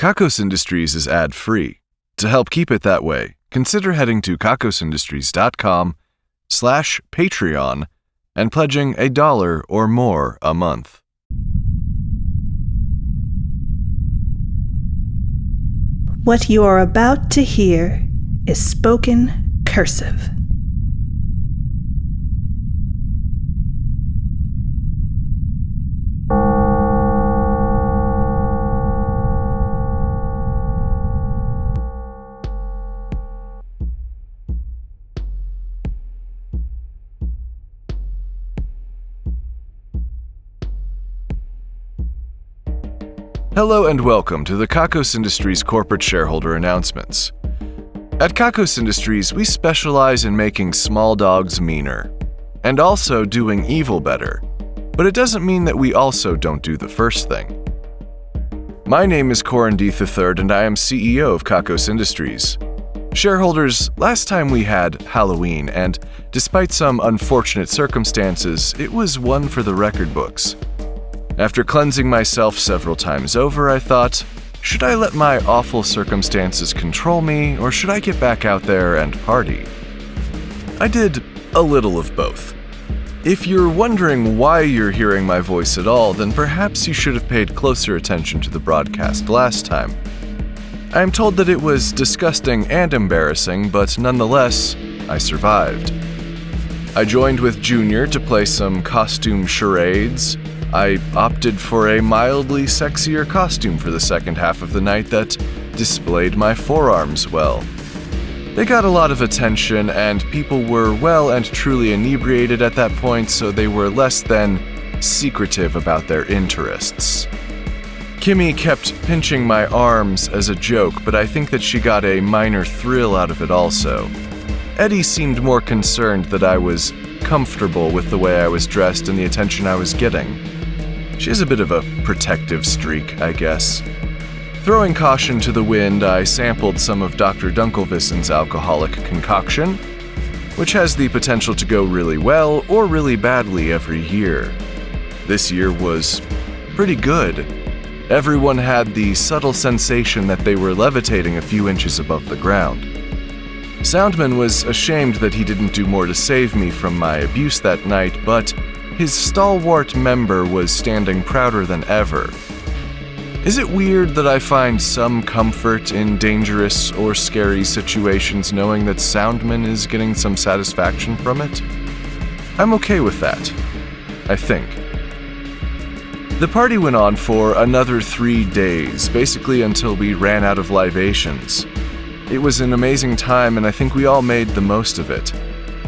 Kakos Industries is ad-free. To help keep it that way, consider heading to kakosindustries.com/Patreon and pledging $1 or more a month. What you are about to hear is spoken cursive. Hello and welcome to the Kakos Industries corporate shareholder announcements. At Kakos Industries, we specialize in making small dogs meaner, and also doing evil better. But it doesn't mean that we also don't do the first thing. My name is Corin III, and I am CEO of Kakos Industries. Shareholders, last time we had Halloween, and despite some unfortunate circumstances, it was one for the record books. After cleansing myself several times over, I thought, should I let my awful circumstances control me, or should I get back out there and party? I did a little of both. If you're wondering why you're hearing my voice at all, then perhaps you should have paid closer attention to the broadcast last time. I am told that it was disgusting and embarrassing, but nonetheless, I survived. I joined with Junior to play some costume charades. I opted for a mildly sexier costume for the second half of the night that displayed my forearms well. They got a lot of attention, and people were well and truly inebriated at that point, so they were less than secretive about their interests. Kimmy kept pinching my arms as a joke, but I think that she got a minor thrill out of it also. Eddie seemed more concerned that I was comfortable with the way I was dressed and the attention I was getting. She has a bit of a protective streak, I guess. Throwing caution to the wind, I sampled some of Dr. Dunkelvissen's alcoholic concoction, which has the potential to go really well or really badly every year. This year was pretty good. Everyone had the subtle sensation that they were levitating a few inches above the ground. Soundman was ashamed that he didn't do more to save me from my abuse that night, but his stalwart member was standing prouder than ever. Is it weird that I find some comfort in dangerous or scary situations knowing that Soundman is getting some satisfaction from it? I'm okay with that, I think. The party went on for another 3 days, basically until we ran out of libations. It was an amazing time, and I think we all made the most of it.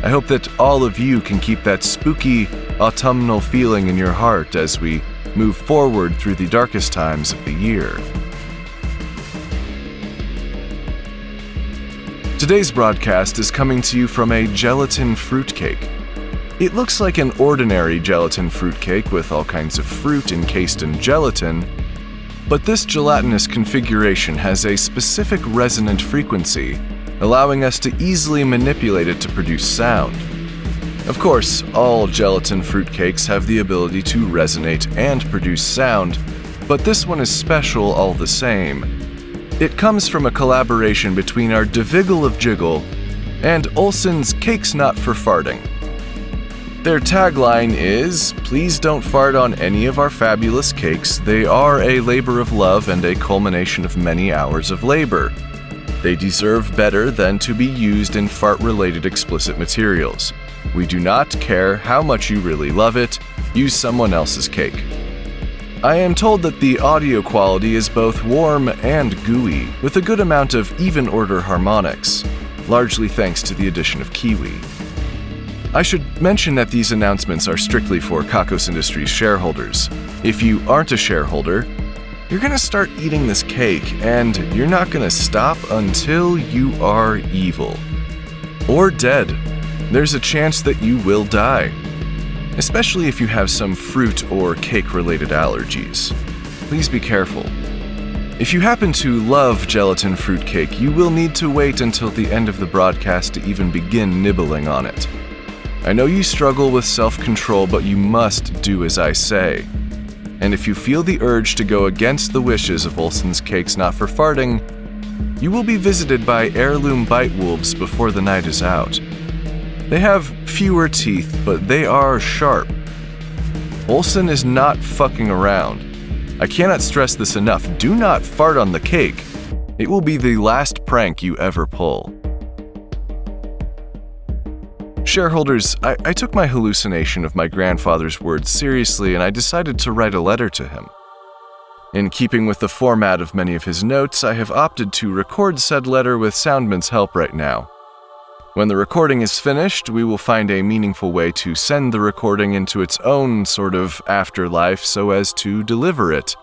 I hope that all of you can keep that spooky, autumnal feeling in your heart as we move forward through the darkest times of the year. Today's broadcast is coming to you from a gelatin fruitcake. It looks like an ordinary gelatin fruitcake with all kinds of fruit encased in gelatin, but this gelatinous configuration has a specific resonant frequency, allowing us to easily manipulate it to produce sound. Of course, all gelatin fruitcakes have the ability to resonate and produce sound, but this one is special all the same. It comes from a collaboration between our Deviggle of Jiggle and Olsen's Cakes Not for Farting. Their tagline is, "Please don't fart on any of our fabulous cakes. They are a labor of love and a culmination of many hours of labor. They deserve better than to be used in fart-related explicit materials. We do not care how much you really love it. Use someone else's cake." I am told that the audio quality is both warm and gooey, with a good amount of even-order harmonics, largely thanks to the addition of kiwi. I should mention that these announcements are strictly for Kakos Industries shareholders. If you aren't a shareholder, you're gonna start eating this cake, and you're not gonna stop until you are evil. Or dead. There's a chance that you will die, especially if you have some fruit or cake-related allergies. Please be careful. If you happen to love gelatin fruitcake, you will need to wait until the end of the broadcast to even begin nibbling on it. I know you struggle with self-control, but you must do as I say. And if you feel the urge to go against the wishes of Olson's Cakes Not for Farting, you will be visited by heirloom bite wolves before the night is out. They have fewer teeth, but they are sharp. Olson is not fucking around. I cannot stress this enough. Do not fart on the cake. It will be the last prank you ever pull. Shareholders, I took my hallucination of my grandfather's words seriously, and I decided to write a letter to him. In keeping with the format of many of his notes, I have opted to record said letter with Soundman's help right now. When the recording is finished, we will find a meaningful way to send the recording into its own sort of afterlife so as to deliver it,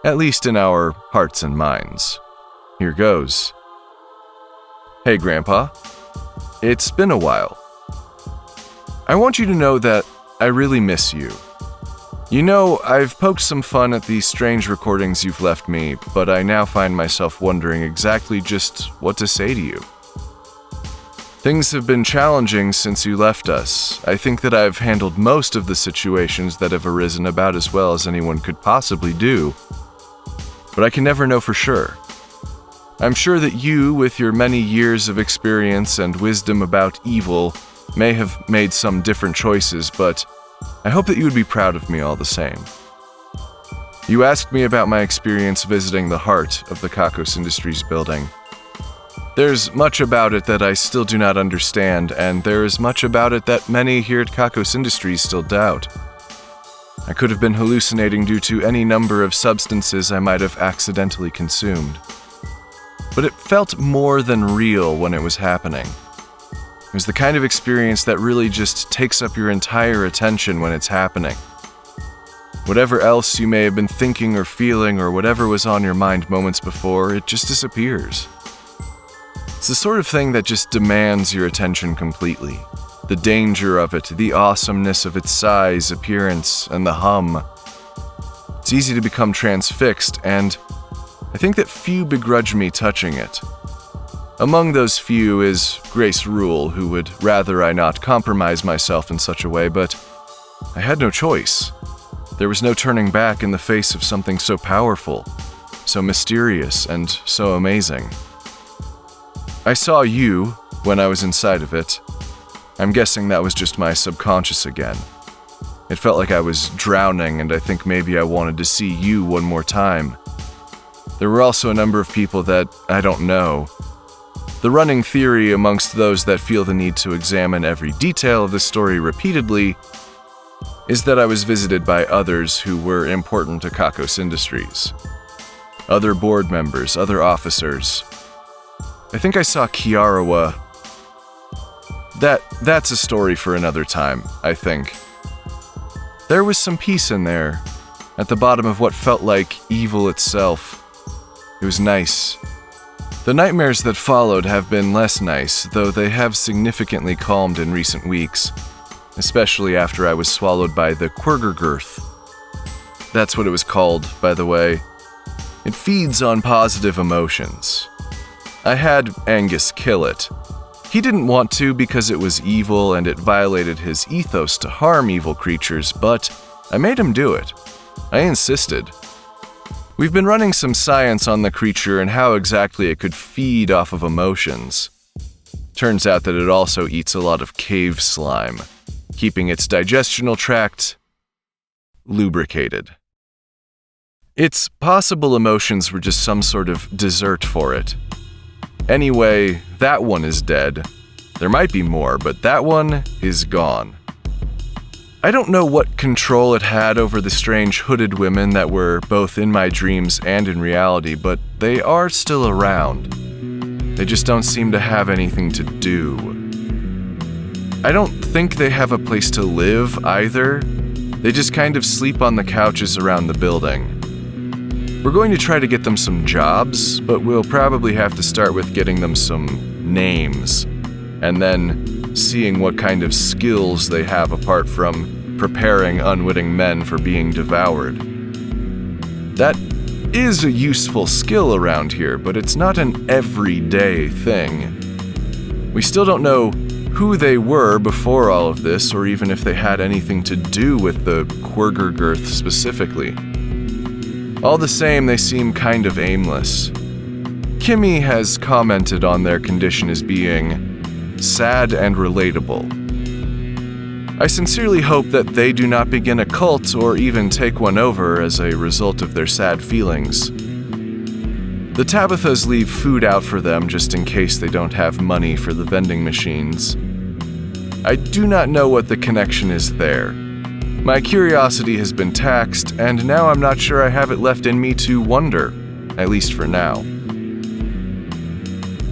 at least in our hearts and minds. Here goes. Hey, Grandpa. It's been a while. I want you to know that I really miss you. You know, I've poked some fun at these strange recordings you've left me, but I now find myself wondering exactly just what to say to you. Things have been challenging since you left us. I think that I've handled most of the situations that have arisen about as well as anyone could possibly do, but I can never know for sure. I'm sure that you, with your many years of experience and wisdom about evil, may have made some different choices, but I hope that you would be proud of me all the same. You asked me about my experience visiting the heart of the Kakos Industries building. There's much about it that I still do not understand, and there is much about it that many here at Kakos Industries still doubt. I could have been hallucinating due to any number of substances I might have accidentally consumed. But it felt more than real when it was happening. It was the kind of experience that really just takes up your entire attention when it's happening. Whatever else you may have been thinking or feeling or whatever was on your mind moments before, it just disappears. It's the sort of thing that just demands your attention completely. The danger of it, the awesomeness of its size, appearance, and the hum. It's easy to become transfixed, and I think that few begrudge me touching it. Among those few is Grace Rule, who would rather I not compromise myself in such a way, but I had no choice. There was no turning back in the face of something so powerful, so mysterious, and so amazing. I saw you when I was inside of it. I'm guessing that was just my subconscious again. It felt like I was drowning, and I think maybe I wanted to see you one more time. There were also a number of people that I don't know. The running theory amongst those that feel the need to examine every detail of the story repeatedly is that I was visited by others who were important to Kakos Industries. Other board members, other officers. I think I saw Kiarawa. That's a story for another time, I think. There was some peace in there, at the bottom of what felt like evil itself. It was nice. The nightmares that followed have been less nice, though they have significantly calmed in recent weeks, especially after I was swallowed by the Quirgergirth. That's what it was called, by the way. It feeds on positive emotions. I had Angus kill it. He didn't want to because it was evil and it violated his ethos to harm evil creatures, but I made him do it. I insisted. We've been running some science on the creature and how exactly it could feed off of emotions. Turns out that it also eats a lot of cave slime, keeping its digestional tract lubricated. Its possible emotions were just some sort of dessert for it. Anyway, that one is dead. There might be more, but that one is gone. I don't know what control it had over the strange hooded women that were both in my dreams and in reality, but they are still around. They just don't seem to have anything to do. I don't think they have a place to live either. They just kind of sleep on the couches around the building. We're going to try to get them some jobs, but we'll probably have to start with getting them some names, and then seeing what kind of skills they have apart from preparing unwitting men for being devoured. That is a useful skill around here, but it's not an everyday thing. We still don't know who they were before all of this, or even if they had anything to do with the Quirgergirth specifically. All the same, they seem kind of aimless. Kimmy has commented on their condition as being sad and relatable. I sincerely hope that they do not begin a cult or even take one over as a result of their sad feelings. The Tabithas leave food out for them just in case they don't have money for the vending machines. I do not know what the connection is there. My curiosity has been taxed, and now I'm not sure I have it left in me to wonder, at least for now.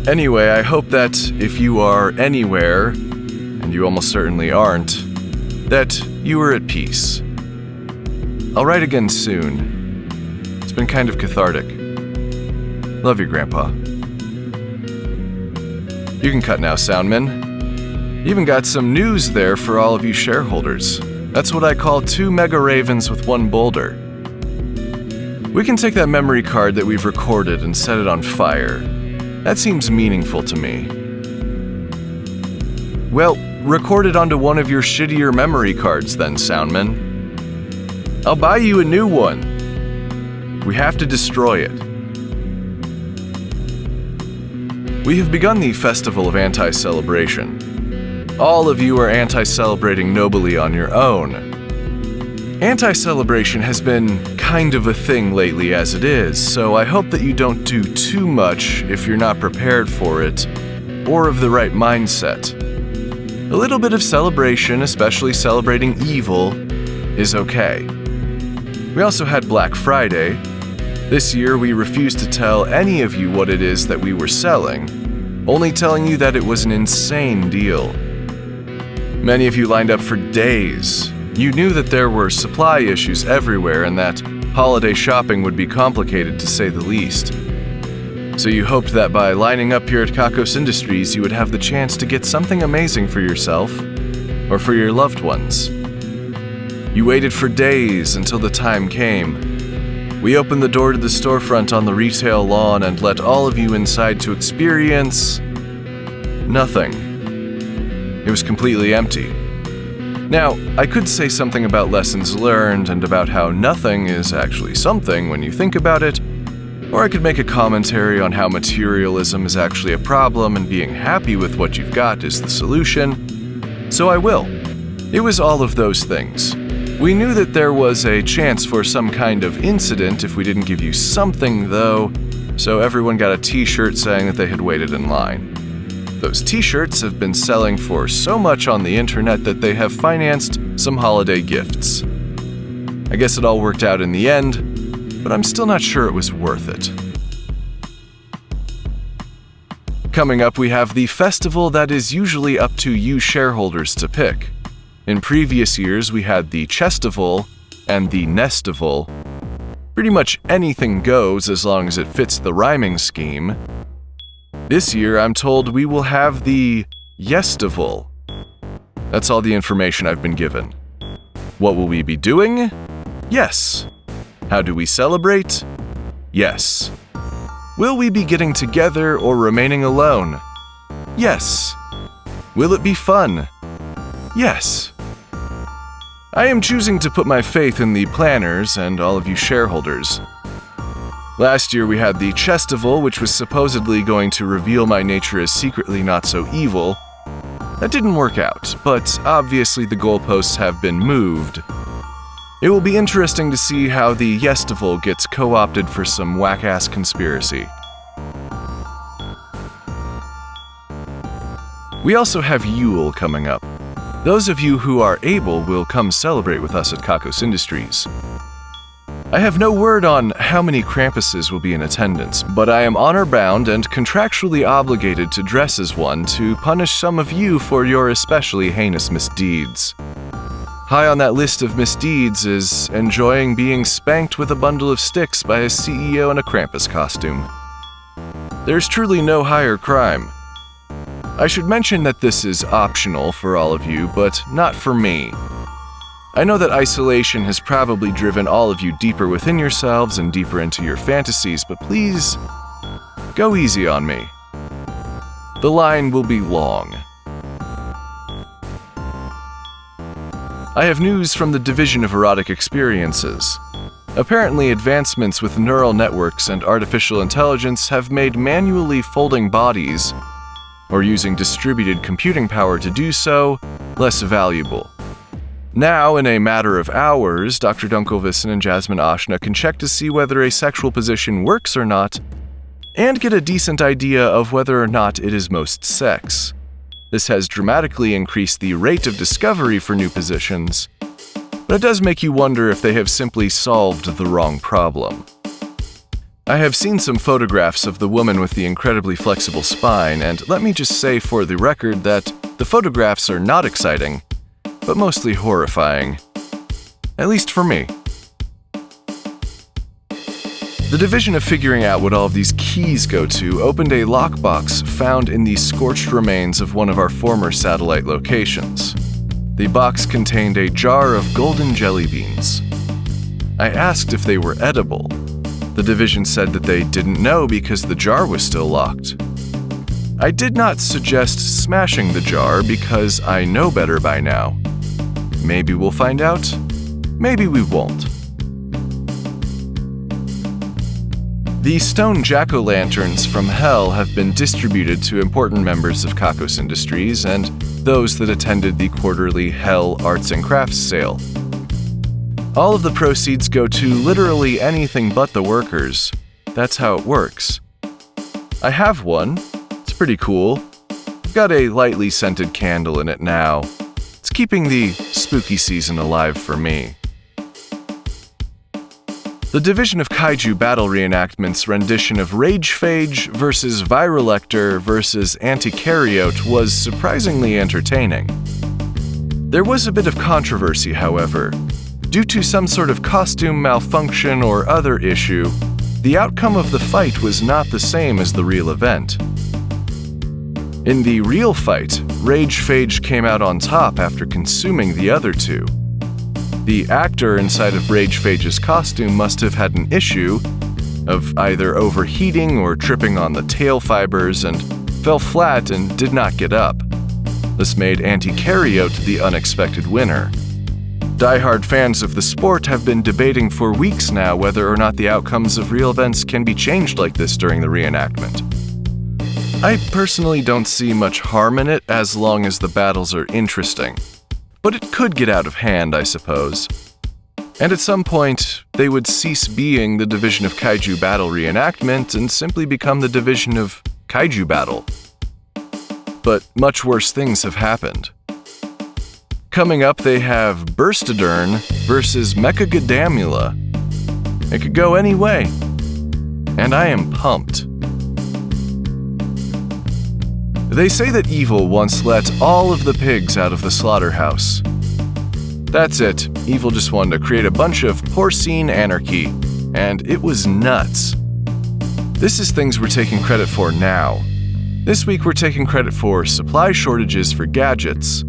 Anyway, I hope that if you are anywhere, and you almost certainly aren't, that you are at peace. I'll write again soon. It's been kind of cathartic. Love you, Grandpa. You can cut now, Soundman. You even got some news there for all of you shareholders. That's what I call 2 mega ravens with 1 boulder. We can take that memory card that we've recorded and set it on fire. That seems meaningful to me. Well, record it onto one of your shittier memory cards then, Soundman. I'll buy you a new one. We have to destroy it. We have begun the Festival of Anti-Celebration. All of you are anti-celebrating nobly on your own. Anti-celebration has been kind of a thing lately as it is, so I hope that you don't do too much if you're not prepared for it, or of the right mindset. A little bit of celebration, especially celebrating evil, is okay. We also had Black Friday. This year we refused to tell any of you what it is that we were selling, only telling you that it was an insane deal. Many of you lined up for days. You knew that there were supply issues everywhere and that holiday shopping would be complicated to say the least. So you hoped that by lining up here at Kakos Industries, you would have the chance to get something amazing for yourself or for your loved ones. You waited for days until the time came. We opened the door to the storefront on the retail lawn and let all of you inside to experience nothing. It was completely empty. Now, I could say something about lessons learned and about how nothing is actually something when you think about it, or I could make a commentary on how materialism is actually a problem and being happy with what you've got is the solution. So I will. It was all of those things. We knew that there was a chance for some kind of incident if we didn't give you something, though, so everyone got a t-shirt saying that they had waited in line. Those t-shirts have been selling for so much on the internet that they have financed some holiday gifts. I guess it all worked out in the end, but I'm still not sure it was worth it. Coming up, we have the festival that is usually up to you shareholders to pick. In previous years, we had the Chestival and the Nestival. Pretty much anything goes as long as it fits the rhyming scheme. This year, I'm told we will have the Yestival. That's all the information I've been given. What will we be doing? Yes. How do we celebrate? Yes. Will we be getting together or remaining alone? Yes. Will it be fun? Yes. I am choosing to put my faith in the planners and all of you shareholders. Last year we had the Chestival, which was supposedly going to reveal my nature as secretly not so evil. That didn't work out, but obviously the goalposts have been moved. It will be interesting to see how the Yestival gets co-opted for some whack-ass conspiracy. We also have Yule coming up. Those of you who are able will come celebrate with us at Kakos Industries. I have no word on how many Krampuses will be in attendance, but I am honor-bound and contractually obligated to dress as one to punish some of you for your especially heinous misdeeds. High on that list of misdeeds is enjoying being spanked with a bundle of sticks by a CEO in a Krampus costume. There's truly no higher crime. I should mention that this is optional for all of you, but not for me. I know that isolation has probably driven all of you deeper within yourselves and deeper into your fantasies, but please, go easy on me. The line will be long. I have news from the Division of Erotic Experiences. Apparently, advancements with neural networks and artificial intelligence have made manually folding bodies, or using distributed computing power to do so, less valuable. Now, in a matter of hours, Dr. Dunkelvissen and Jasmine Ashna can check to see whether a sexual position works or not, and get a decent idea of whether or not it is most sex. This has dramatically increased the rate of discovery for new positions, but it does make you wonder if they have simply solved the wrong problem. I have seen some photographs of the woman with the incredibly flexible spine, and let me just say for the record that the photographs are not exciting, but mostly horrifying. At least for me. The division of figuring out what all of these keys go to opened a lockbox found in the scorched remains of one of our former satellite locations. The box contained a jar of golden jelly beans. I asked if they were edible. The division said that they didn't know because the jar was still locked. I did not suggest smashing the jar because I know better by now. Maybe we'll find out, maybe we won't. The stone jack-o'-lanterns from Hell have been distributed to important members of Kakos Industries and those that attended the quarterly Hell Arts and Crafts sale. All of the proceeds go to literally anything but the workers. That's how it works. I have one. It's pretty cool. I've got a lightly scented candle in it now. It's keeping the spooky season alive for me. The Division of Kaiju Battle Reenactments rendition of Ragephage vs. Virolector vs. Antikaryote was surprisingly entertaining. There was a bit of controversy, however. Due to some sort of costume malfunction or other issue, the outcome of the fight was not the same as the real event. In the real fight, Ragephage came out on top after consuming the other two. The actor inside of Ragephage's costume must have had an issue of either overheating or tripping on the tail fibers and fell flat and did not get up. This made Antikaryote the unexpected winner. Die-hard fans of the sport have been debating for weeks now whether or not the outcomes of real events can be changed like this during the reenactment. I personally don't see much harm in it as long as the battles are interesting. But it could get out of hand, I suppose. And at some point, they would cease being the Division of Kaiju Battle Reenactment and simply become the Division of Kaiju Battle. But much worse things have happened. Coming up, they have Burstodern versus Mechagodamula. It could go any way. And I am pumped. They say that Evil once let all of the pigs out of the slaughterhouse. That's it. Evil just wanted to create a bunch of porcine anarchy, and it was nuts. This is things we're taking credit for now. This week we're taking credit for supply shortages for gadgets,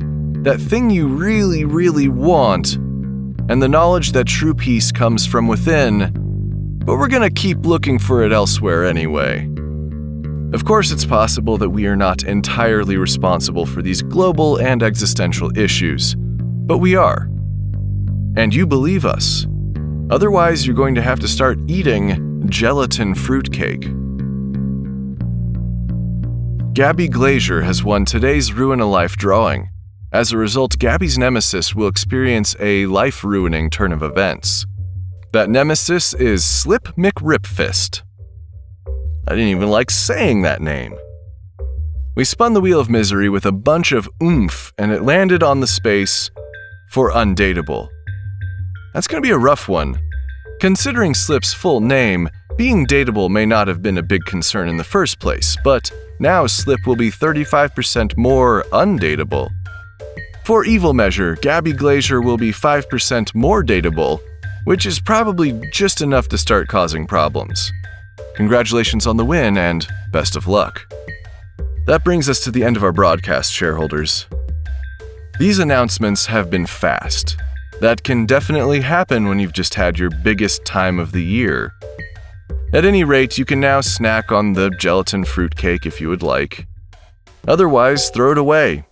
that thing you really, really want, and the knowledge that true peace comes from within, but we're gonna keep looking for it elsewhere anyway. Of course, it's possible that we are not entirely responsible for these global and existential issues, but we are. And you believe us. Otherwise, you're going to have to start eating gelatin fruitcake. Gabby Glazier has won today's Ruin a Life drawing. As a result, Gabby's nemesis will experience a life-ruining turn of events. That nemesis is Slip McRipfist. I didn't even like saying that name. We spun the wheel of misery with a bunch of oomph, and it landed on the space for undateable. That's going to be a rough one. Considering Slip's full name, being dateable may not have been a big concern in the first place, but now Slip will be 35% more undateable. For evil measure, Gabby Glazier will be 5% more dateable, which is probably just enough to start causing problems. Congratulations on the win, and best of luck. That brings us to the end of our broadcast, shareholders. These announcements have been fast. That can definitely happen when you've just had your biggest time of the year. At any rate, you can now snack on the gelatin fruitcake if you would like. Otherwise, throw it away.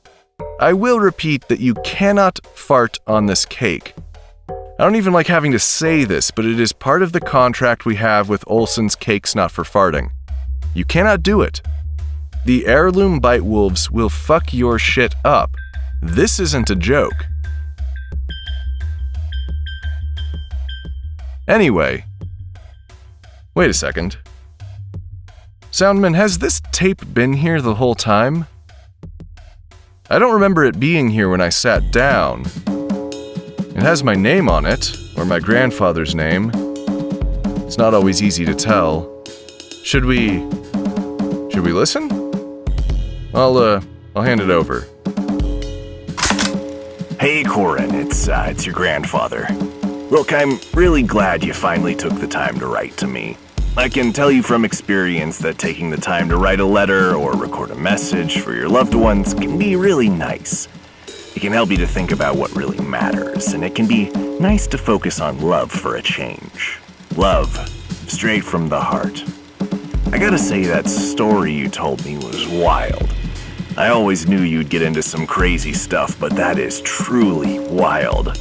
I will repeat that you cannot fart on this cake. I don't even like having to say this, but it is part of the contract we have with Olson's Cakes Not for Farting. You cannot do it. The heirloom bite wolves will fuck your shit up. This isn't a joke. Anyway, wait a second. Soundman, has this tape been here the whole time? I don't remember it being here when I sat down. It has my name on it, or my grandfather's name. It's not always easy to tell. Should we listen? I'll hand it over. Hey, Corin, it's your grandfather. Look, I'm really glad you finally took the time to write to me. I can tell you from experience that taking the time to write a letter or record a message for your loved ones can be really nice. It can help you to think about what really matters, and it can be nice to focus on love for a change. Love, straight from the heart. I gotta say, that story you told me was wild. I always knew you'd get into some crazy stuff, but that is truly wild.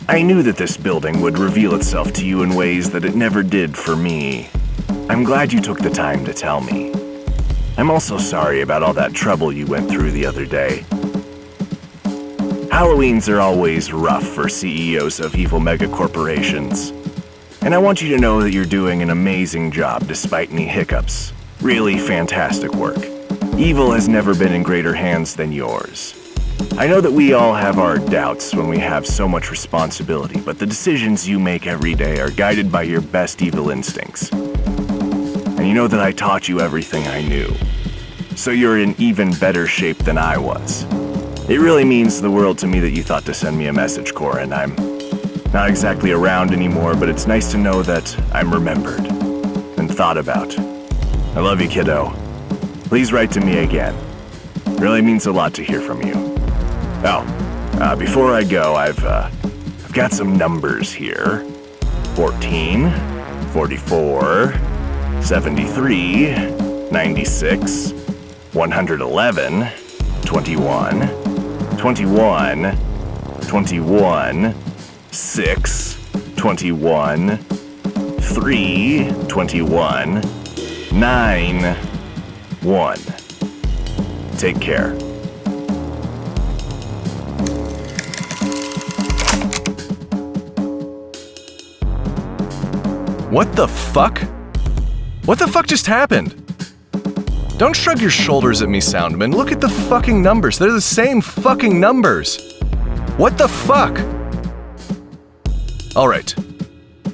I knew that this building would reveal itself to you in ways that it never did for me. I'm glad you took the time to tell me. I'm also sorry about all that trouble you went through the other day. Halloweens are always rough for CEOs of evil megacorporations. And I want you to know that you're doing an amazing job despite any hiccups. Really fantastic work. Evil has never been in greater hands than yours. I know that we all have our doubts when we have so much responsibility, but the decisions you make every day are guided by your best evil instincts. And you know that I taught you everything I knew. So you're in even better shape than I was. It really means the world to me that you thought to send me a message, Corin. I'm not exactly around anymore, but it's nice to know that I'm remembered and thought about. I love you, kiddo. Please write to me again. It really means a lot to hear from you. Oh, before I go, I've got some numbers here. 14, 44, 73, 96, 111, 21, 21, 21, 6, 21, 3, 21, 9, 1. Take care. What the fuck? What the fuck just happened? Don't shrug your shoulders at me, Soundman. Look at the fucking numbers. They're the same fucking numbers. What the fuck? Alright.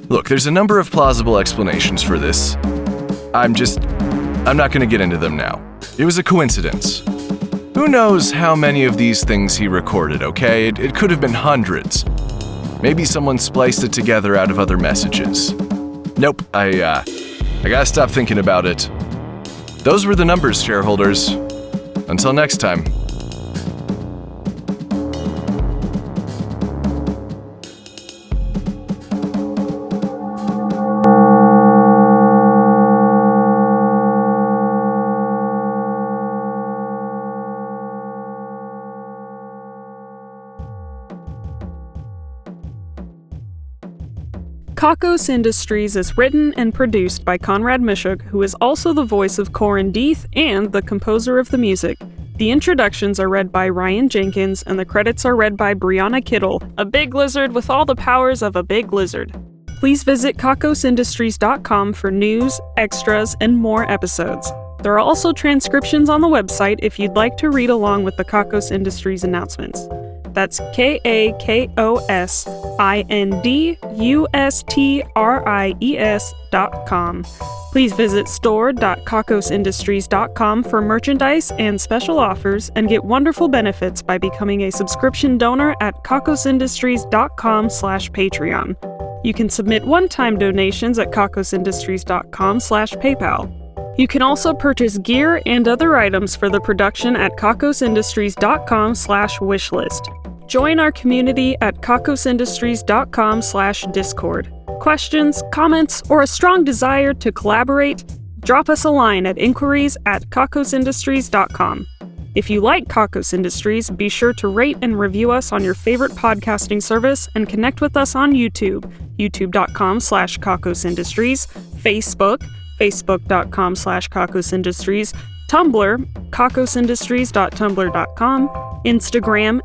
Look, there's a number of plausible explanations for this. I'm not gonna get into them now. It was a coincidence. Who knows how many of these things he recorded, okay? It could have been hundreds. Maybe someone spliced it together out of other messages. Nope, I gotta stop thinking about it. Those were the numbers, shareholders. Until next time. Kakos Industries is written and produced by Conrad Mishuk, who is also the voice of Corin Deeth and the composer of the music. The introductions are read by Ryan Jenkins, and the credits are read by Brianna Kittle, a big lizard with all the powers of a big lizard. Please visit kakosindustries.com for news, extras, and more episodes. There are also transcriptions on the website if you'd like to read along with the Kakos Industries announcements. That's KAKOSINDUSTRIES.com. Please visit store.kakosindustries.com for merchandise and special offers, and get wonderful benefits by becoming a subscription donor at kakosindustries.com/Patreon. You can submit one-time donations at kakosindustries.com/PayPal. You can also purchase gear and other items for the production at kakosindustries.com/wishlist. Join our community at kakosindustries.com/Discord. Questions, comments, or a strong desire to collaborate? Drop us a line at inquiries@kakosindustries.com. If you like Kakos Industries, be sure to rate and review us on your favorite podcasting service and connect with us on YouTube, youtube.com/Kakos Industries, Facebook, facebook.com/Kakos Industries, Tumblr, kakosindustries.tumblr.com, Instagram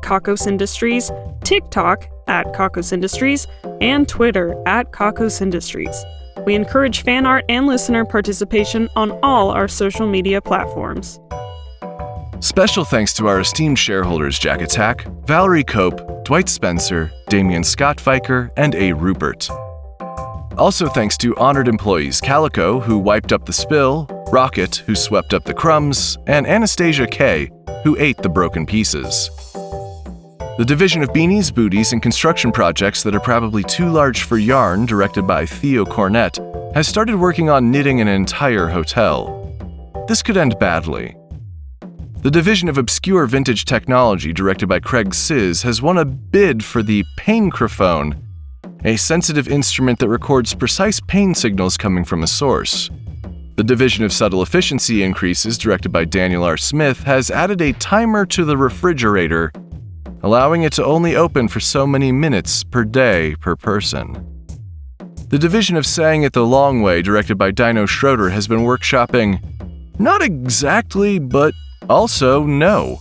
@Kakos Industries, TikTok @Kakos Industries, and Twitter @Kakos Industries. We encourage fan art and listener participation on all our social media platforms. Special thanks to our esteemed shareholders Jack Attack, Valerie Cope, Dwight Spencer, Damian Scott Fiker, and A. Rupert. Also thanks to honored employees Calico, who wiped up the spill, Rocket, who swept up the crumbs, and Anastasia K., who ate the broken pieces. The division of beanies, booties, and construction projects that are probably too large for yarn, directed by Theo Cornett, has started working on knitting an entire hotel. This could end badly. The division of obscure vintage technology, directed by Craig Sizz, has won a bid for the Paincrophone, a sensitive instrument that records precise pain signals coming from a source. The division of subtle efficiency increases, directed by Daniel R. Smith, has added a timer to the refrigerator, allowing it to only open for so many minutes per day per person. The division of Saying It the Long Way, directed by Dino Schroeder, has been workshopping not exactly, but also no.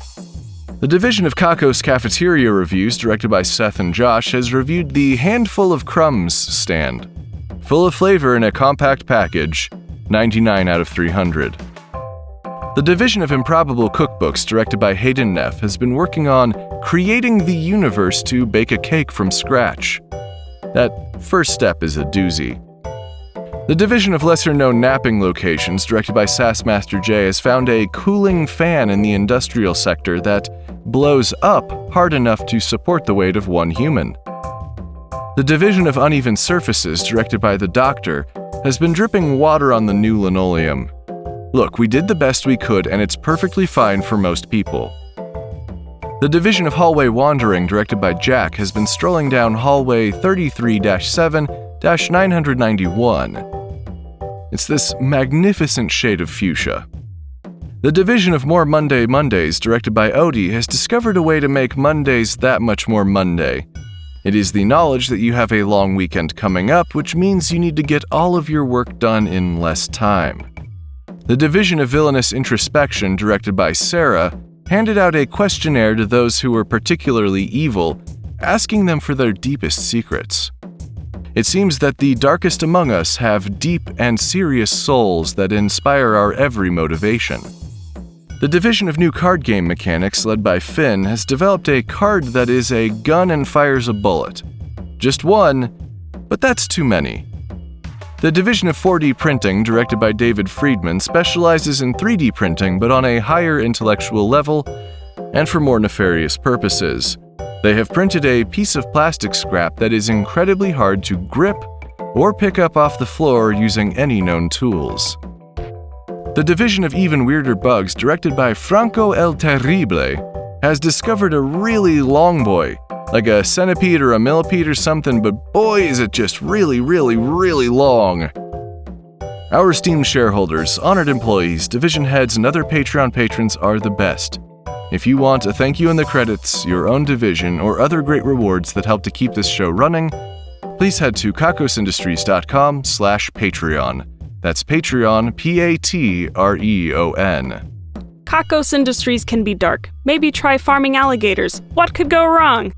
The division of Kakos Cafeteria Reviews, directed by Seth and Josh, has reviewed the Handful of Crumbs stand. Full of flavor in a compact package, 99 out of 300. The division of Improbable Cookbooks, directed by Hayden Neff, has been working on creating the universe to bake a cake from scratch. That first step is a doozy. The division of lesser-known napping locations, directed by Sassmaster J, has found a cooling fan in the industrial sector that blows up hard enough to support the weight of one human. The division of Uneven Surfaces, directed by The Doctor, has been dripping water on the new linoleum. Look, we did the best we could, and it's perfectly fine for most people. The division of Hallway Wandering, directed by Jack, has been strolling down hallway 33-7-991. It's this magnificent shade of fuchsia. The division of More Monday Mondays, directed by Odie, has discovered a way to make Mondays that much more Monday. It is the knowledge that you have a long weekend coming up, which means you need to get all of your work done in less time. The division of Villainous Introspection, directed by Sarah, handed out a questionnaire to those who were particularly evil, asking them for their deepest secrets. It seems that the darkest among us have deep and serious souls that inspire our every motivation. The division of New Card Game Mechanics, led by Finn, has developed a card that is a gun and fires a bullet. Just one, but that's too many. The division of 4D Printing, directed by David Friedman, specializes in 3D printing but on a higher intellectual level and for more nefarious purposes. They have printed a piece of plastic scrap that is incredibly hard to grip or pick up off the floor using any known tools. The division of Even Weirder Bugs, directed by Franco El Terrible, has discovered a really long boy, like a centipede or a millipede or something, but boy is it just really, really, really long. Our esteemed shareholders, honored employees, division heads, and other Patreon patrons are the best. If you want a thank you in the credits, your own division, or other great rewards that help to keep this show running, please head to kakosindustries.com/Patreon. That's Patreon, Patreon. Kakos Industries can be dark. Maybe try farming alligators. What could go wrong?